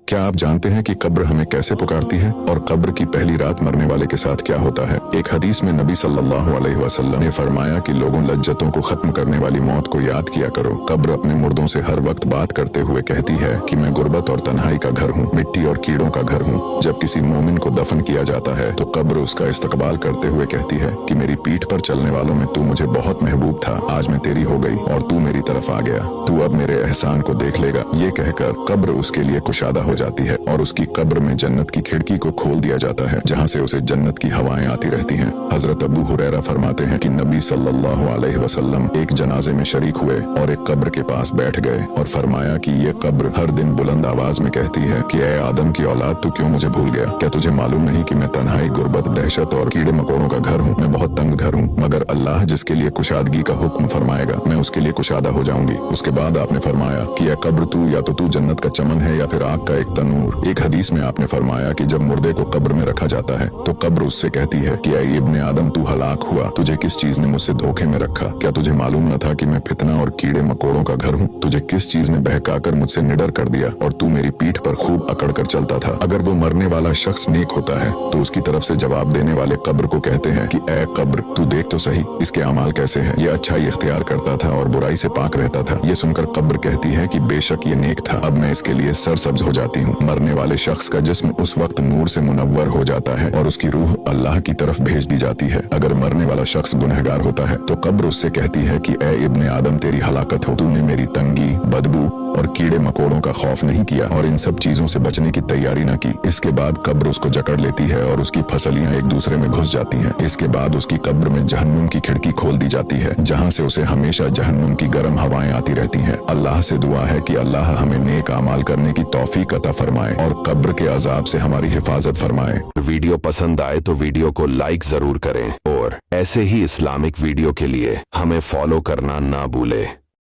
क्या आप जानते हैं कि कब्र हमें कैसे पुकारती है और कब्र की पहली रात मरने वाले के साथ क्या होता है? एक हदीस में नबी सल्लल्लाहु अलैहि वसल्लम ने फरमाया कि लोगों, लज्जतों को खत्म करने वाली मौत को याद किया करो। कब्र अपने मुर्दों से हर वक्त बात करते हुए कहती है कि मैं गुर्बत और तन्हाई का घर हूँ, मिट्टी और कीड़ों का घर हूँ। जब किसी मोमिन को दफन किया जाता है तो कब्र उसका इस्तकबाल करते हुए कहती है कि मेरी पीठ पर चलने वालों में तू मुझे बहुत महबूब था, आज मैं तेरी हो गई और तू मेरी तरफ आ गया, तू अब मेरे एहसान को देख लेगा। ये कहकर कब्र उसके लिए कुशादा हो जाती है और उसकी कब्र में जन्नत की खिड़की को खोल दिया जाता है, जहाँ से उसे जन्नत की हवाएं आती रहती हैं। हजरत अबू हुरैरा फरमाते हैं कि नबी सल्लल्लाहु अलैहि वसल्लम एक जनाजे में शरीक हुए और एक कब्र के पास बैठ गए और फरमाया कि ये कब्र हर दिन बुलंद आवाज में कहती है कि ए आदम की औलाद, तू क्यों मुझे भूल गया? क्या तुझे मालूम नहीं कि मैं तन्हाई, गुर्बत, दहशत और कीड़े मकोड़ों का घर हूँ? मैं बहुत तंग घर हूँ, मगर अल्लाह जिसके लिए कुशादगी का हुक्म फरमाएगा मैं उसके लिए कुशादा हो जाऊंगी। उसके बाद आपने फरमाया कि ए कब्र, तू या तो तू जन्नत का चमन है या फिर आग का एक तनूर। एक हदीस में आपने फरमाया कि जब मुर्दे को कब्र में रखा जाता है तो कब्र उससे कहती है कि ऐ इब्ने आदम, तू हलाक हुआ, तुझे किस चीज ने मुझसे धोखे में रखा? क्या तुझे मालूम न था कि मैं फितना और कीड़े मकोड़ों का घर हूँ? तुझे किस चीज ने बहकाकर मुझसे निडर कर दिया और तू मेरी पीठ पर खूब अकड़ कर चलता था? अगर वो मरने वाला शख्स नेक होता है तो उसकी तरफ से जवाब देने वाले कब्र को कहते हैं कि ऐ कब्र, तू देख तो सही इसके अमाल कैसे हैं। ये अच्छाई इख्तियार करता था और बुराई से पाक रहता था। ये सुनकर कब्र कहती है कि बेशक ये नेक था, अब मैं इसके लिए सरसब्ज हो जाती हूँ। मरने वाले शख्स का जिस्म उस वक्त नूर से मुनव्वर हो जाता है और उसकी रूह अल्लाह की तरफ भेज दी जाती है। अगर मरने वाला शख्स गुनहगार होता है तो कब्र उससे कहती है कि ऐ इब्ने आदम, तेरी हलाकत हो, तूने मेरी तंगी, बदबू और कीड़े मकोड़ों का खौफ नहीं किया और इन सब चीजों से बचने की तैयारी न की। इसके बाद कब्र उसको जकड़ लेती है और उसकी फसलियां एक दूसरे में घुस जाती हैं। इसके बाद उसकी कब्र में जहन्नुम की खिड़की खोल दी जाती है, जहां से उसे हमेशा जहन्नुम की गर्म हवाएं आती रहती हैं। अल्लाह से दुआ है कि अल्लाह हमें नेक अमाल करने की तौफीक अता फरमाए और कब्र के अजाब से हमारी हिफाजत फरमाए। वीडियो पसंद आए तो वीडियो को लाइक जरूर करें और ऐसे ही इस्लामिक वीडियो के लिए हमें फॉलो करना ना भूलें।